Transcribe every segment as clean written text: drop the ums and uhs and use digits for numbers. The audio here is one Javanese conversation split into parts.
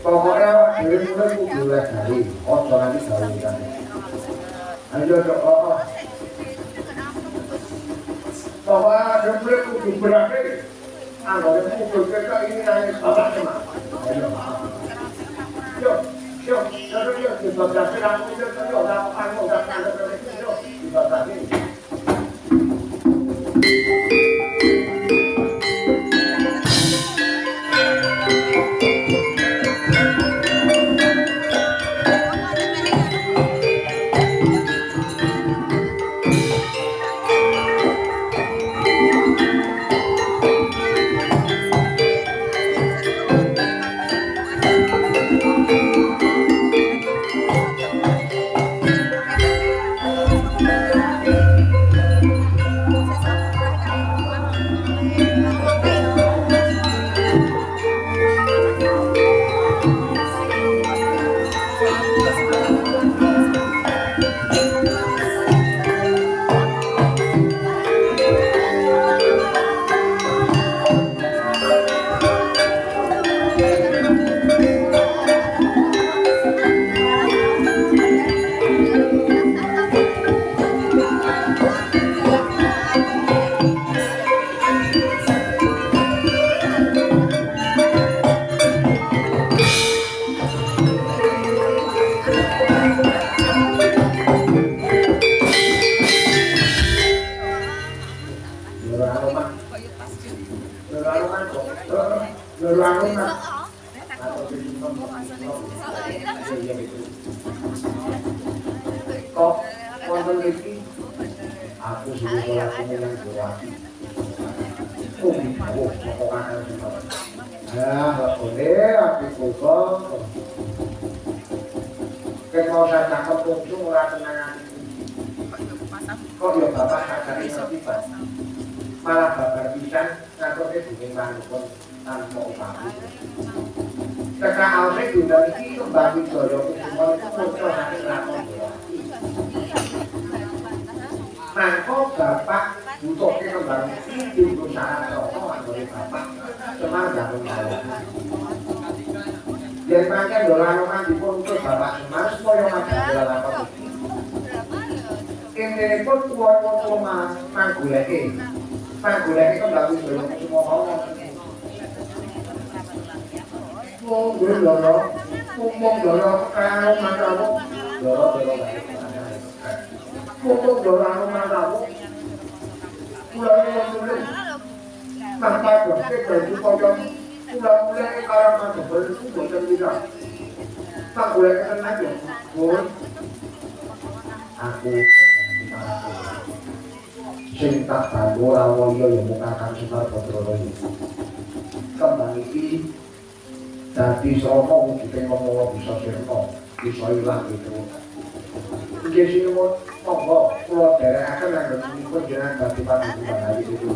Pokoknya diri mulai kudu lagi, ojo nanti sawiran. Ayo doa. Pokoknya diri mulai kudu berarti, anggota kudu kita ini nanti bapak cuma. Ayo, yuk, terus yuk dibatasi aku itu terus aku udah kantor terus yuk dibatasi. Kok wonten iki aku sudah lakukan yang kuat. Pokokan ya, boleh aku kok. Kalau saya cakap langsung ora tenang. Kok ya bapak sakjane ngerti Pak. Malah babar pisan ngaturke dening manungsa tanpa upami. Teka awake diundang iki kembang Wijaya Kusuma itu putra saking lakon Dewati. Mangko bapak butuhke kembang iki dienggo sarana anggone bapak Semar bangun kaya. Yen pancen dolan dipun untuk bapak Semar supaya madhep lakon iki. Kene pun tuwa-tuwa manggoleke. Manggoleke kembang Wijaya Kusuma mau. Ngomong dolo karo mantamu dolo ngomong dolo mantamu mulai ngomong tanpa dokter baju kodong mulai karo mantamu itu boten bilang tak boleh kena aja pun aku sing tak bantu rawoyo yang mukakan Semar Badrono kembang iki dadi sapa wujude ngomong bisa sirna, bisa ilang gitu. Nggih sinuwun, monggo kula dherekaken anggenipun jenengan badhe panjenengan hari itu.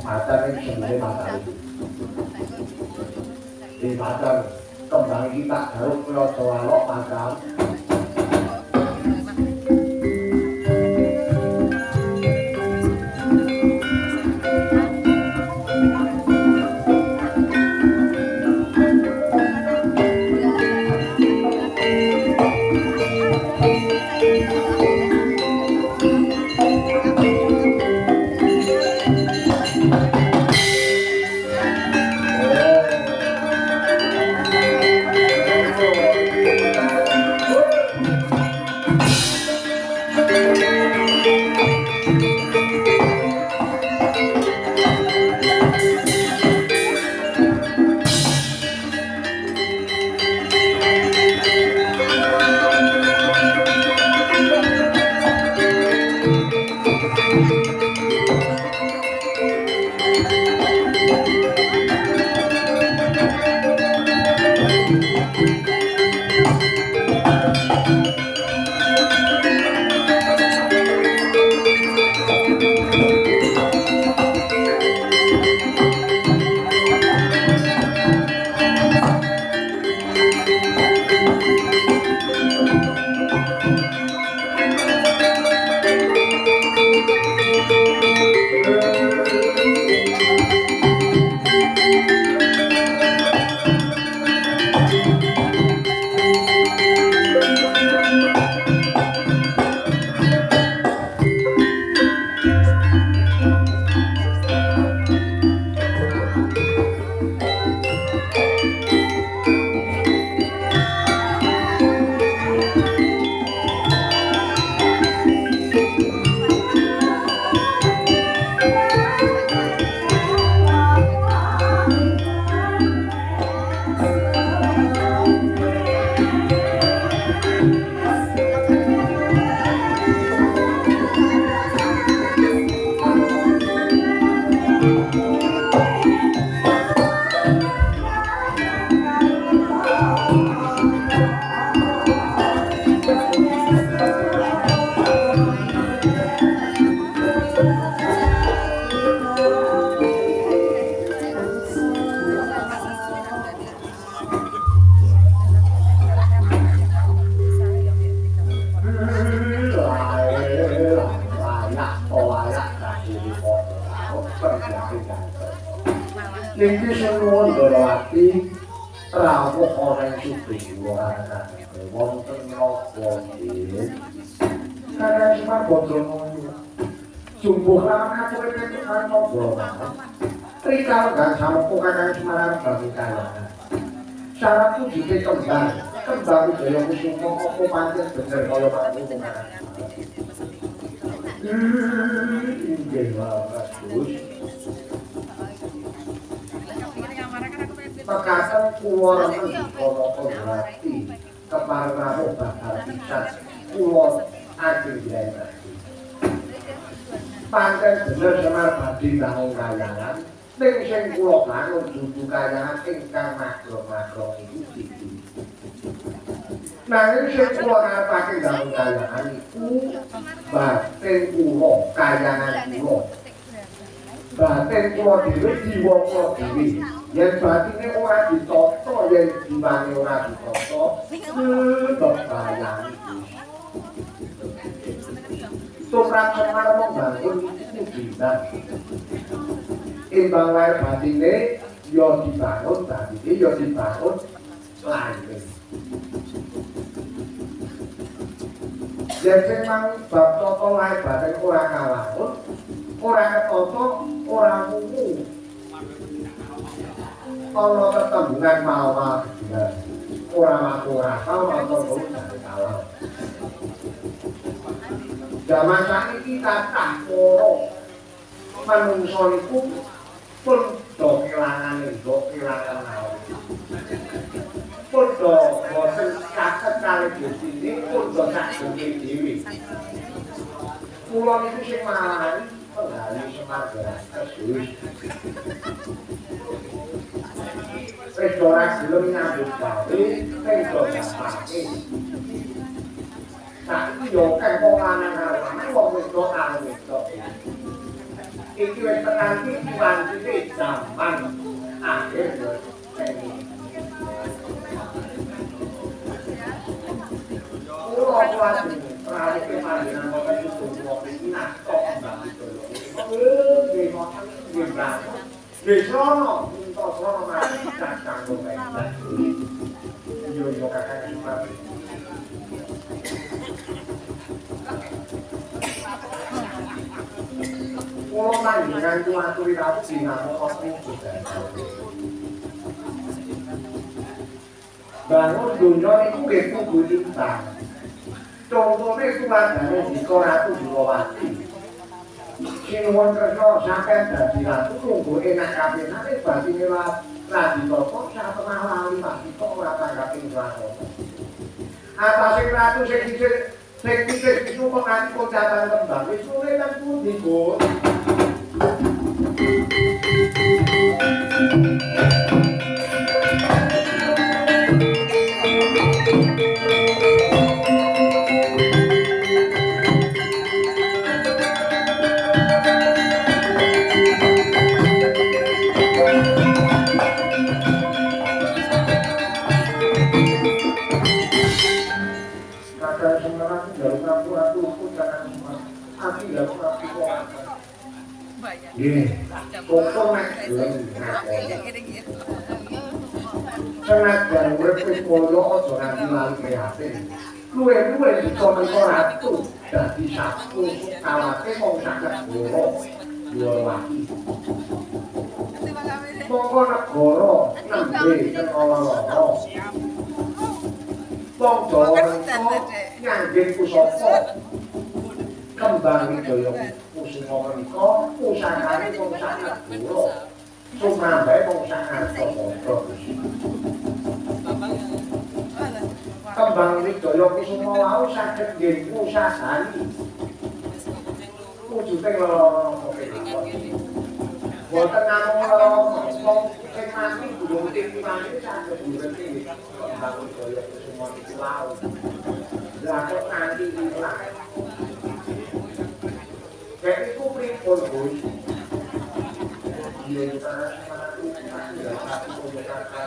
macan ini sebenarnya macan di macan kembang kita garuk melojo walok macan Iki semua Ndorowati rawuh ana ing Subriwa wonten napa nggih. Karena Semar Bodono jumbuh lawan atur itu kan ngobrol. Rikal gak sampo kakang Semarang bagi kalangan. Syaratku juga kembang Jaya Kusuma apa pancen bener kaya mangku. Inggih Mas Gus. Pekasan kula remen dikono berarti keparnamu bakal pisan kula ajeng diayak. Pancen bener Semar badhe bangun kayangan ning sing kula bangun dudu kayangan ingkang makro-makro iku iki. Nanging sing kula ngarepake bangun kayangan iku batin kula kayangan kula. Batin kula dhewe jiwa kula dhewe. Yen batine ora ditata, yen jiwane ora ditata, bebayani. Tumrap Semar membangun itu bintang. Imbang lair batine ya dibangun, batine ya dibangun lair. Yen sing mang bab tata lair batin ora kawangun, ora ketata, ora mungku. Ana tetembungan mau-mau bener. Ora laku rasal maupun dari kalah. Zaman saiki kathah para manungsa iku pun do kelangan naon. Pun do boten caket kali Gusti pun do sakjane dhewe. Kula niku sing marani penggali Semar Gus. Restoran belum nyambut gawe, restoran gampake. Nah, iki yo kan wong lanang karo lanang wong wedok karo wedok. iki wis tekan pikiran iki zaman akhir ini. Kulo kuat ini, terakhir kemarin ngoten itu ngopi nak kok mbak itu. Nggih ngoten nggih mbak. Nggih sono, minta sono mas cacang ngoten. Yo kakak Mbak. Kulo nanggingan ku aturi rawuh dinamika kosmik. Bangun dunya niku nggih kudu timbang. Contone tuladhane Dika Ratu Durawati. Sinuwun kresna sampeyan dadi ratu lungguh enak kapenane batine Raditya satemah lali Mas Dika ora tanggapi Raditya. Atase ratu sing dhisik iku kok nganti kocatan kembang wis mulai nang pundi, Bu? Nggih, kok nek senajan urip wis mulya aja nganti lali prihatin. Luwe-luwe bisa mengko ratu dadi satu kawate wong saged goro Durawati. Monggo negara nembe kala-kala. Wong Jawa nyanggen pusaka kembang Wijaya Kusuma menika pusakane wong saged goro. Sumambahe wong saged padha. Kembang Wijaya Kusuma wau saged nggih pusakani. Wujude loro boten namung wong sing mati durung timane saged urip kembang Wijaya Kusuma niku wau. Lah kok nanti ilang. Kayak itu pripun, Bos? Iya, kita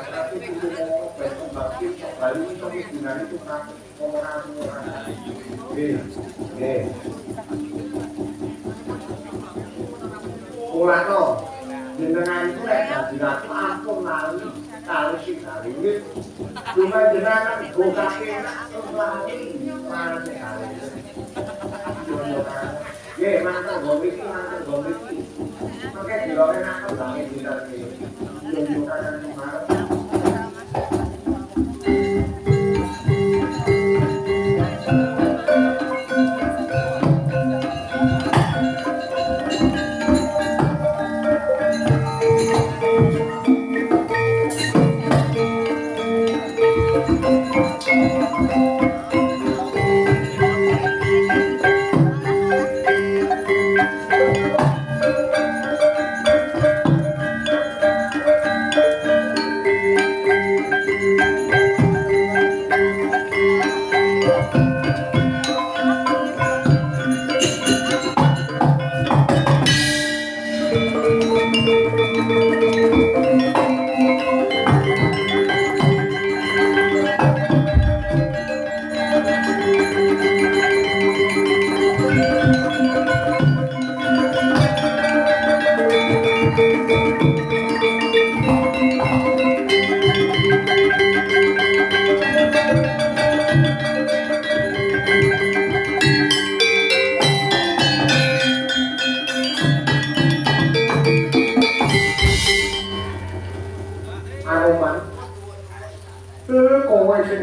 tapi itu mau berbakti kembali itu hubungan itu kan orang. Ulano, jenengan itu dadi ratu ampun lali kali sing kali wit. Cuma jenengan gokake lali mana sing kali. Nggih, mantan gomiki. Mangke diloke nak kembang iki. Yo kakan kemarin.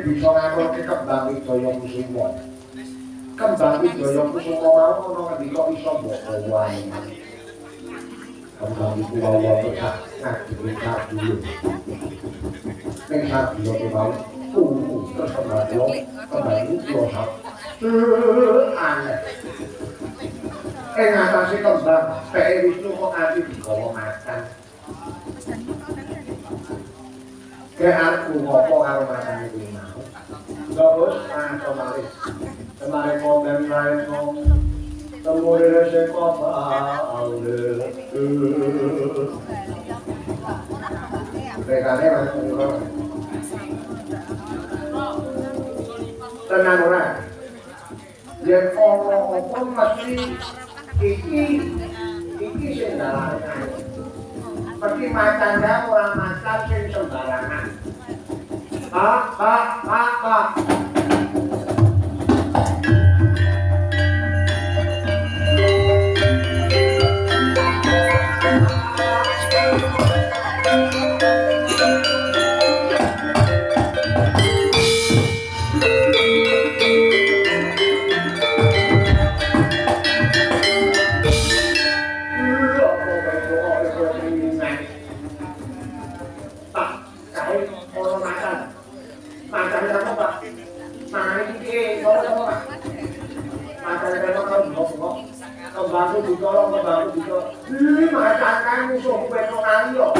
Bisa ngaroke kembang Wijaya Kusuma. Kembang Wijaya Kusuma mau ana ngendika iso mbok wae. Kembang iku wae terus ngadewe kabeh. Ning sabyo te mau terus kembang iku hap. Aneh. Atase kembang peke Wisnu kok nganti digawa makan. Kayak aku ngopo karo makane kuwi mau. Terus kemarin konten lain temune seko baune rekane tenang ora yen ono apa mesti iki sing dalane mesti macane ora macan sing sembarangan pak Kembangku ditolong, ini macan kan musuh beto kali yo.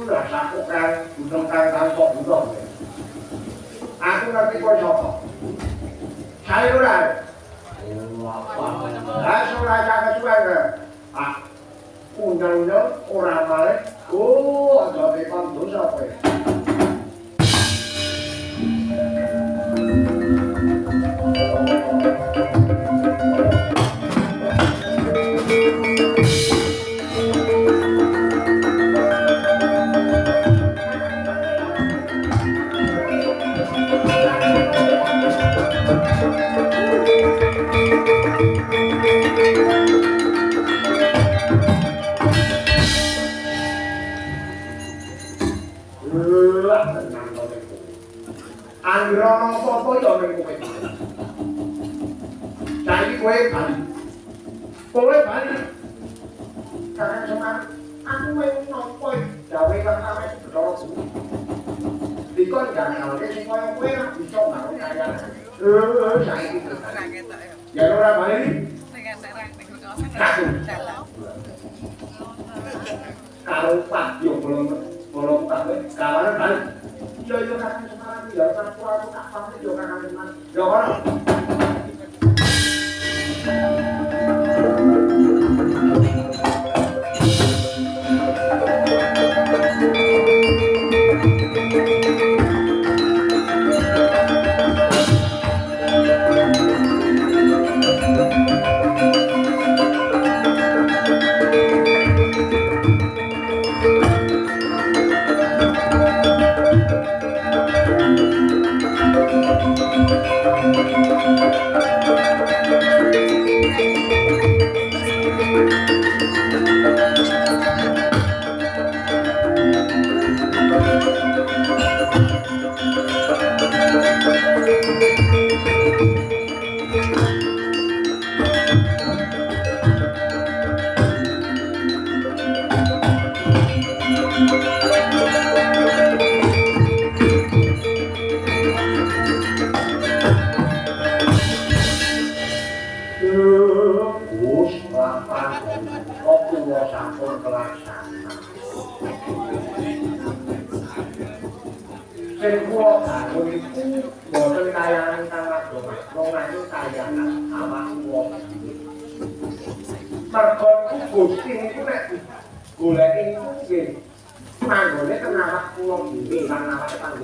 Rasaku kan gunung kan kok gunung. Aku ngerti kok sapa. Saya ora. Ora kesuwen. Ah. Undang-undang ora malih. Oh, aja tekon dosa kowe. Anggrono apa ya ning kowe. Saiki kowe bali. Kowe bali. Karena Semar, aku wis nopo gawe pertama Bathara Guru. Dikon ganane sing koyo kowe ora bisa bangun kaya. Saiki ketok. Ya ora bali. Sing entek ning kawasan. Kalau Pak yo belum tak kawan bali. Yo kakak Semar yo tak kuat tak pamit yo kakak Semar. Yo ora. Thank you. sing kula bangun iku boten kayangan kang agama wong ayu kayangan awak kula mergo Gusti niku nek goleki nggih manggone ten awak kula dhewe lan awak